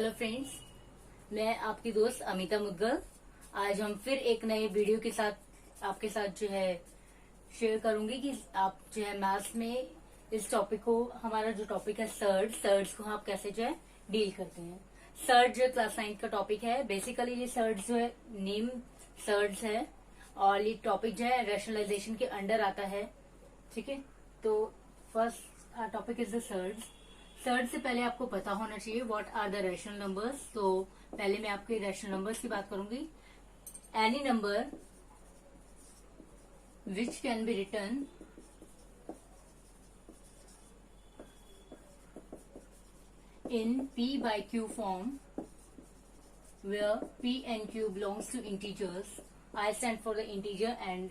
Hello friends, मैं आपकी दोस्त अमिता मुद्गल। आज हम फिर एक नए वीडियो के साथ आपके साथ जो है शेयर करूंगी कि आप जो है मैथ्स में इस टॉपिक को, हमारा जो टॉपिक है सर्ड्स को आप कैसे जो है डील करते हैं। सर्ड जो क्लास 9 का टॉपिक है। बेसिकली ये सर्ड्स जो है नेम सर्ड्स है और ये टॉपिक जो है रैशनलाइजेशन के अंडर आता है। ठीक है, तो first topic is the surds. Surd से पहले आपको पता होना चाहिए what are the rational numbers. तो पहले मैं आपके रैशनल नंबर्स की बात करूंगी। Any number which can be written in P by Q form where P and Q belongs to integers. I stand for the integer and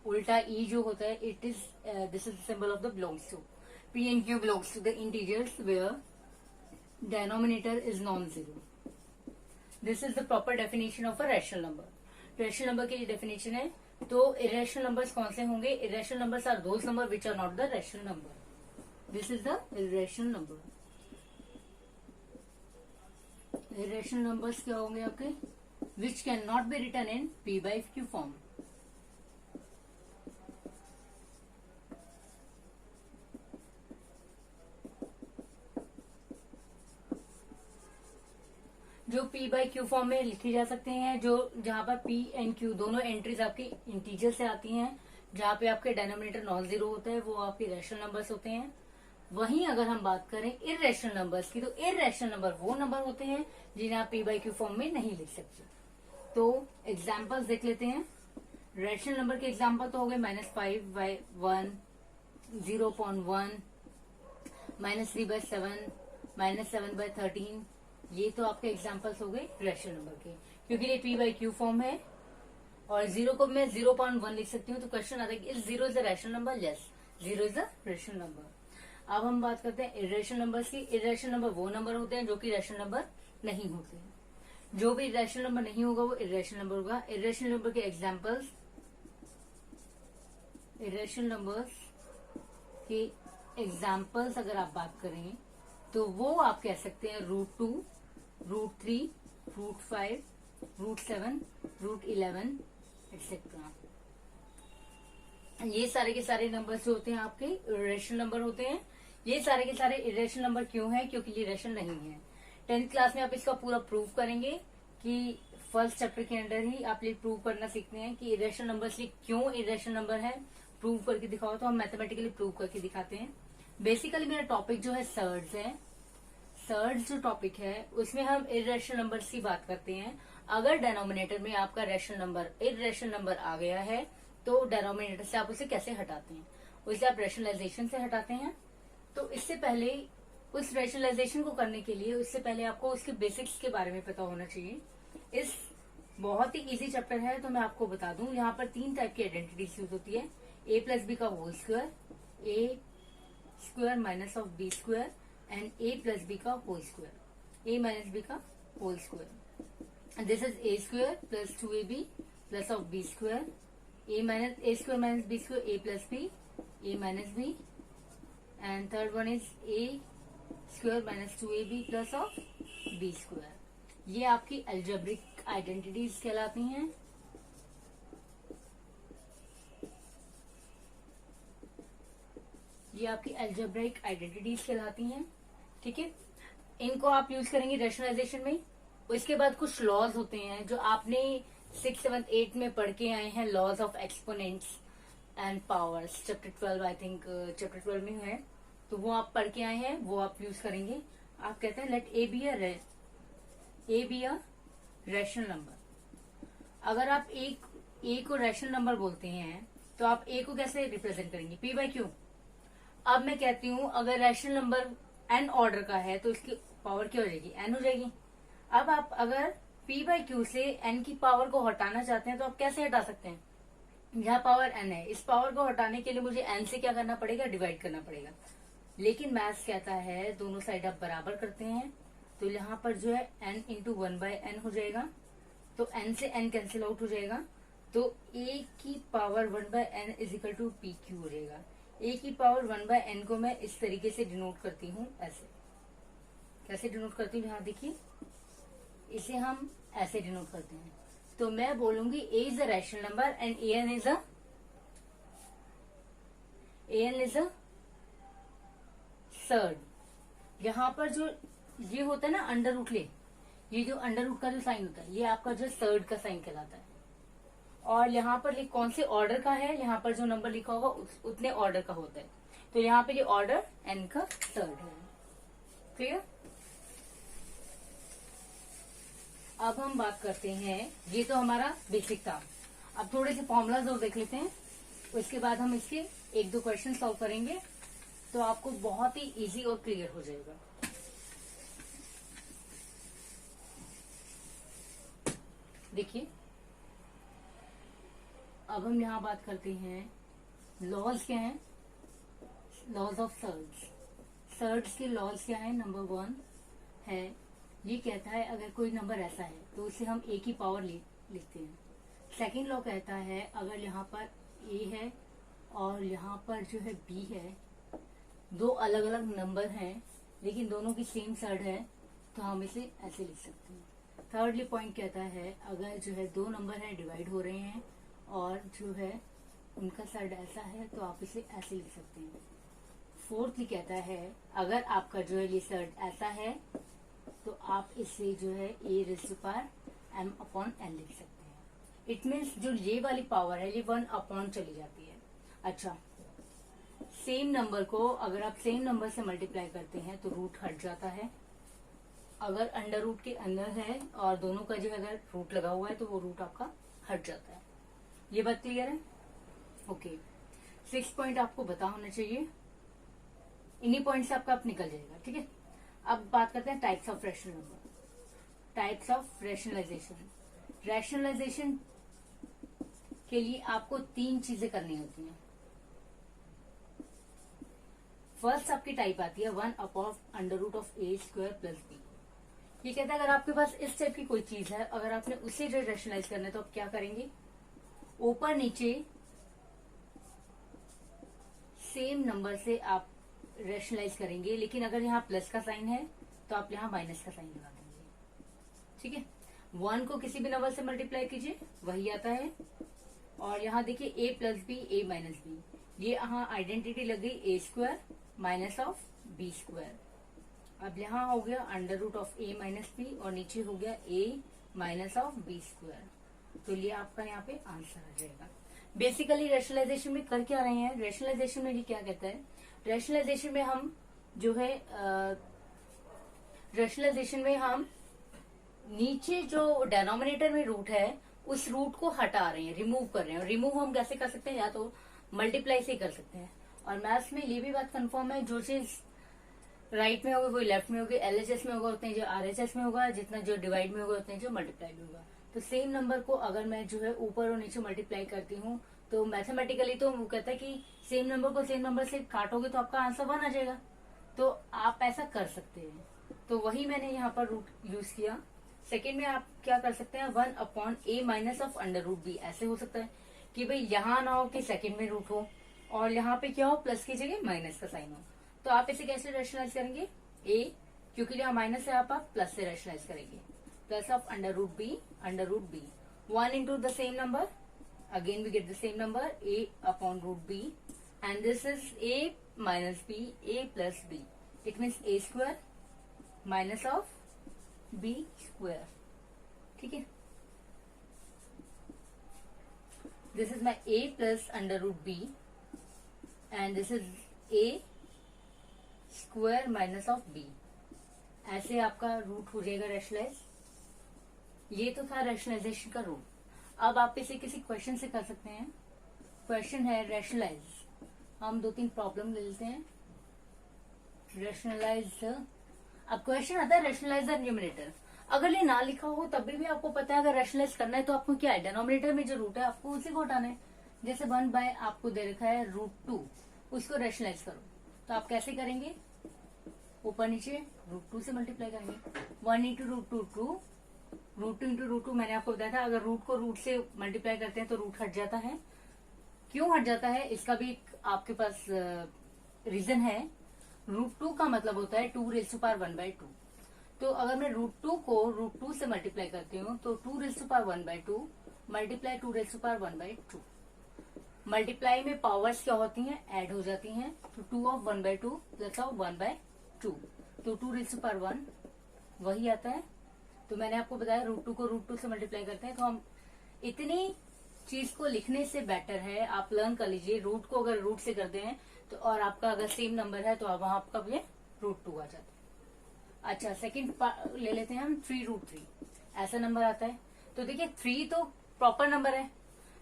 उल्टा E जो होता है it is this is the symbol of the belongs to. P and Q belongs to the integers where denominator is non-zero. This is the proper definition of a rational number. Rational number की definition है। तो irrational numbers कौन से होंगे? Irrational numbers are those numbers which are not the rational number. This is the irrational number. Irrational numbers क्या होंगे आपके? Which cannot be written in P by Q form. जो P by Q फॉर्म में लिखे जा सकते हैं, जो जहां पर P एंड Q दोनों एंट्रीज आपकी इंटीजर से आती हैं, जहां पे आपके डेनोमिनेटर नॉन जीरो होता है, वो आपके रैशनल नंबर्स होते हैं। वहीं अगर हम बात करें इररेशनल नंबर्स की, तो इररेशनल नंबर वो नंबर होते हैं जिन्हें आप P by Q फॉर्म में नहीं लिख सकते। तो एग्जाम्पल्स देख लेते हैं। रैशनल नंबर के एग्जाम्पल तो हो गए -5/1, 0.1, -3/7, -7/13। ये तो आपके एग्जाम्पल्स हो गए रैशनल नंबर के, क्योंकि ये P by Q फॉर्म है। और जीरो को मैं 0.1 लिख सकती हूँ। तो क्वेश्चन आता है कि is zero is a rational number? Yes, zero is a rational number. अब हम बात करते हैं इररेशनल नंबर्स की। इररेशनल नंबर वो नंबर होते हैं जो कि रैशनल नंबर नहीं होते हैं। जो भी रैशनल नंबर नहीं होगा वो इररेशनल नंबर होगा। इररेशनल नंबर के एग्जाम्पल्स, इररेशनल नंबर्स के एग्जाम्पल्स अगर आप बात करें तो वो आप कह सकते हैं √2, √3, √5, √7, √11 एक्सेट्रा। ये सारे के सारे नंबर्स जो होते हैं आपके इररेशनल नंबर होते हैं। ये सारे के सारे इररेशनल नंबर क्यों हैं? क्योंकि ये रैशनल नहीं है। 10th क्लास में आप इसका पूरा प्रूव करेंगे कि फर्स्ट चैप्टर के अंदर ही आप ये प्रूव करना सीखते हैं कि इररेशनल नंबर्स क्यों इररेशनल नंबर है। प्रूव करके दिखाओ तो हम मैथमेटिकली प्रूव करके दिखाते हैं। बेसिकली मेरा टॉपिक जो है सर्ड्स है। सर्ड्स जो टॉपिक है उसमें हम इररेशनल नंबर्स की बात करते हैं। अगर डेनोमिनेटर में आपका रैशनल नंबर इररेशनल नंबर आ गया है तो डेनोमिनेटर से आप उसे कैसे हटाते हैं? उसे आप रैशनलाइजेशन से हटाते हैं। तो इससे पहले उस रैशनलाइजेशन को करने के लिए उससे पहले आपको उसके बेसिक्स के बारे में पता होना चाहिए। इस बहुत ही इजी चैप्टर है, तो मैं आपको बता दूं। यहाँ पर 3 टाइप की आइडेंटिटीज यूज होती है। a + b का whole square, a² minus of b² and a + b का whole square, a minus b का whole square. This is a² + 2ab plus of b², a² minus b², a + b, a minus b, and third one is a² minus 2ab plus of b²। ये आपकी algebraic identities कहलाती हैं। ये आपकी algebraic identities कहलाती हैं। ठीक है, इनको आप यूज करेंगे रैशनलाइजेशन में। उसके बाद कुछ लॉज होते हैं जो आपने 6th, 7th, 8th में पढ़ के आए हैं। Laws of exponents and powers, chapter 12 I think chapter 12 में है, तो वो आप पढ़ के आए हैं, वो आप यूज करेंगे। आप कहते हैं let a be a rational number. अगर आप ए को रैशनल नंबर बोलते हैं तो आप ए को कैसे रिप्रेजेंट करेंगे? P by Q। अब मैं कहती हूं अगर रैशनल नंबर n ऑर्डर का है तो इसकी पावर क्या हो जाएगी? n हो जाएगी। अब आप अगर P by Q से n की पावर को हटाना चाहते हैं तो आप कैसे हटा सकते हैं? यहाँ पावर n है, इस पावर को हटाने के लिए मुझे n से क्या करना पड़ेगा? डिवाइड करना पड़ेगा। लेकिन मैथ्स कहता है दोनों साइड आप बराबर करते हैं, तो यहाँ पर जो है n × 1/n हो जाएगा। तो n से n कैंसिल आउट हो जाएगा, तो a की पावर 1/n = PQ हो जाएगा। a की पावर 1/n को मैं इस तरीके से डिनोट करती हूँ ऐसे। कैसे डिनोट करती हूँ, यहाँ देखिए, इसे हम ऐसे डिनोट करते हैं। तो मैं बोलूंगी A is a rational number and A N is a surd. यहाँ पर जो ये होता है ना अंडर रूट ले, ये जो अंडर रूट का जो साइन होता है, ये आपका जो सर्ड का साइन कहलाता है। और यहाँ पर ये कौन से ऑर्डर का है, यहाँ पर जो नंबर लिखा होगा उतने ऑर्डर का होता है। तो यहाँ पे ये ऑर्डर एन का सर्ड है। क्लियर? अब हम बात करते हैं, ये तो हमारा बेसिक था। अब थोड़े से फॉर्मूलाज और देख लेते हैं, उसके बाद हम इसके एक दो क्वेश्चन सॉल्व करेंगे, तो आपको बहुत ही इजी और क्लियर हो जाएगा। देखिए, अब हम यहाँ बात करते हैं लॉज क्या है, लॉज ऑफ सर्ड्स। सर्ड्स के लॉज क्या है? नंबर 1 है, ये कहता है अगर कोई नंबर ऐसा है तो उसे हम ए की पावर लिखते हैं। सेकंड लॉ कहता है अगर यहाँ पर ए है और यहाँ पर जो है बी है, दो अलग अलग नंबर हैं लेकिन दोनों की सेम सर्ड है, तो हम इसे ऐसे लिख सकते हैं। थर्डली पॉइंट कहता है अगर जो है दो नंबर है डिवाइड हो रहे हैं और जो है उनका सर्ड ऐसा है, तो आप इसे ऐसे लिख सकते हैं। फोर्थली कहता है अगर आपका जो है ये सर्ड ऐसा है तो आप इसे जो है A raise to power m upon n लिख सकते हैं। इट मीन्स जो ये वाली पावर है ये 1 अपॉन चली जाती है। अच्छा, सेम नंबर को अगर आप सेम नंबर से मल्टीप्लाई करते हैं तो रूट हट जाता है। अगर अंडर रूट के अंदर है और दोनों का जो है अगर रूट लगा हुआ है तो वो रूट आपका हट जाता है। ये बात क्लियर है? ओके, 6 पॉइंट आपको पता होना चाहिए, इन्हीं पॉइंट से आपका आप निकल जाएगा। ठीक है, अब बात करते हैं types of rational number, types of rationalization. Rationalization के लिए आपको 3 चीजें करनी होती हैं। फर्स्ट आपकी टाइप आती है 1 upon under root of a square plus b. ये कहता है अगर आपके पास इस टाइप की कोई चीज है, अगर आपने उसे जो रैशनलाइज करना है तो आप क्या करेंगे, ऊपर नीचे सेम नंबर से आप रैशनलाइज करेंगे, लेकिन अगर यहाँ प्लस का साइन है तो आप यहाँ माइनस का साइन लगा देंगे। ठीक है, 1 को किसी भी नंबर से मल्टीप्लाई कीजिए वही आता है। और यहाँ देखिए A plus B, A minus B, ये यहाँ आइडेंटिटी लग गई A square minus of B square. अब यहाँ हो गया under root of A minus B और नीचे हो गया A minus of B square. तो ये आपका यहाँ पे आंसर आ जाएगा। बेसिकली रैशनलाइजेशन में कर क्या रहे हैं, रैशनलाइजेशन में ये क्या कहता है, रैशनलाइजेशन में हम जो है रैशनलाइजेशन में हम नीचे जो डिनोमिनेटर में रूट है उस रूट को हटा रहे हैं, रिमूव कर रहे हैं। रिमूव हम कैसे कर सकते हैं, या तो मल्टीप्लाई से कर सकते हैं। और मैथ्स में ये भी बात कंफर्म है, जो चीज राइट में होगी वो लेफ्ट में होगी, एलएचएस में होगा उतने जो आरएचएस में होगा, जितना जो डिवाइड में होगा उतने जो मल्टीप्लाई में होगा। तो सेम नंबर को अगर मैं जो है ऊपर और नीचे मल्टीप्लाई करती हूँ तो मैथमेटिकली तो वो कहता है कि सेम नंबर को सेम नंबर से काटोगे तो आपका आंसर 1 आ जाएगा। तो आप ऐसा कर सकते हैं, तो वही मैंने यहाँ पर रूट यूज किया। सेकेंड में आप क्या कर सकते हैं, 1 upon a minus of under root b. ऐसे हो सकता है कि भाई यहाँ ना हो कि सेकेंड में रूट हो और यहाँ पे क्या हो, प्लस की जगह माइनस का साइन हो। तो आप इसे कैसे रैशनलाइज करेंगे, ए क्योंकि यहाँ माइनस है आप प्लस से रैशनलाइज करेंगे, plus of under root b 1 into the same number, again we get the same number a upon root b, and this is a minus b, a plus b, it means a square minus of b square. ठीक है, this is my a plus under root b and this is a square minus of b. ऐसे आपका root हो जाएगा rationalise. ये तो था rationalisation का रूल। अब आप इसे किसी क्वेश्चन से कर सकते हैं। क्वेश्चन है रैशनलाइज, हम 2-3 प्रॉब्लम ले लेते हैं। रैशनलाइज, अब क्वेश्चन आता है रैशनलाइज द न्यूमरेटर। अगर ये ना लिखा हो तभी भी आपको पता है अगर रैशनलाइज करना है तो आपको क्या है, डिनोमिनेटर में जो रूट है आपको उसी को हटाना है। जैसे 1 बाय आपको दे रखा है √2, उसको रैशनलाइज करो तो आप कैसे करेंगे, ऊपर नीचे √2 से मल्टीप्लाई करेंगे। 1 इंटू √2 2, √2 इंटू √2 मैंने आपको बताया था, अगर रूट को रूट से मल्टीप्लाई करते हैं तो रूट हट जाता है। क्यों हट जाता है इसका भी आपके पास रीजन है। √2 का मतलब होता है 2 raised to power 1/2। तो अगर मैं √2 को √2 से मल्टीप्लाई करती हूँ तो 2⁻1/2 मल्टीप्लाई 2⁻1/2। मल्टीप्लाई में पावर्स क्या होती हैं, ऐड हो जाती हैं। तो 2/1/2 प्लस ऑफ 1/2, तो 2⁻1 वही आता है। तो मैंने आपको बताया √2 को √2 से मल्टीप्लाई करते हैं। तो हम इतनी चीज को लिखने से बेटर है आप लर्न कर लीजिए, रूट को अगर रूट से करते हैं तो, और आपका अगर सेम नंबर है तो आप वहां आपका ये √2 आ जाता है। अच्छा, सेकंड ले लेते हैं हम 3√3, ऐसा नंबर आता है। तो देखिए 3 तो प्रॉपर नंबर है,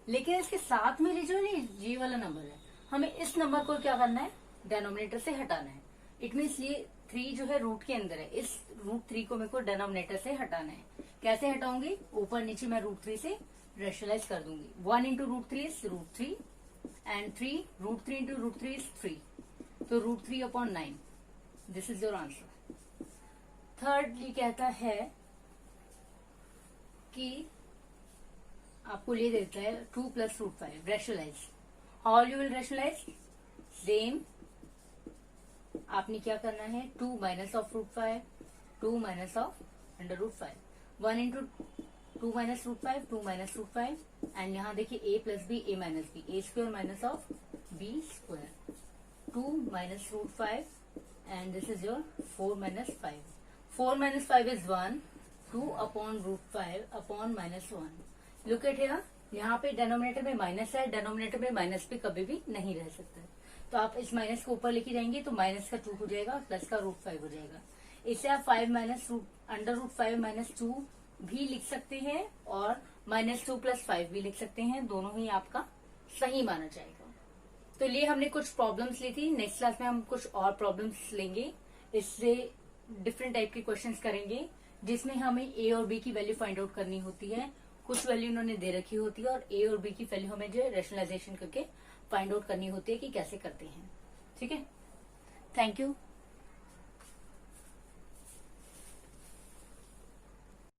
लेकिन इसके साथ में जो ये वाला नंबर है, हमें इस नंबर को क्या करना है, डेनोमिनेटर से हटाना है। इट मीन्स ये 3 जो है रूट के अंदर है, इस √3 को मेरे को डेनोमिनेटर से हटाना है। कैसे हटाऊंगी, ऊपर नीचे मैं √3 से रेशनलाइज कर दूंगी। 1 into √3 is √3 and 3 into √3 is 3, तो √3/9। This is your answer. Third ये कहता है कि आपको ले देता है 2 + √5 rationalize. How you will rationalize, same आपने क्या करना है, 2 minus of √5, 2 minus of √5, 1 into 2 minus √5, 2 minus √5, and यहाँ देखिए a plus b, a minus b, a² minus of b², 2 minus √5 and this is your 4 minus 5। 4 minus 5 is 1, 2/√5/-1। Look at here, यहाँ पे denominator में minus है, denominator में minus पे कभी भी नहीं रह सकता है। तो आप इस माइनस को ऊपर लेके जाएंगे तो माइनस का 2 हो जाएगा, प्लस का √5 हो जाएगा। इससे आप 5 माइनस √5 - 2 भी लिख सकते हैं और -2 + 5 भी लिख सकते हैं, दोनों ही आपका सही माना जाएगा। तो ये हमने कुछ प्रॉब्लम्स ली थी। नेक्स्ट क्लास में हम कुछ और प्रॉब्लम्स लेंगे, इससे डिफरेंट टाइप के क्वेश्चंस करेंगे जिसमें हमें a और b की वैल्यू फाइंड आउट करनी होती है। कुछ वैल्यू इन्होंने दे रखी होती है और a और b की वैल्यू हमें जो रेशनलाइजेशन करके फाइंड आउट करनी होती है कि कैसे करते हैं। ठीक है, थैंक यू।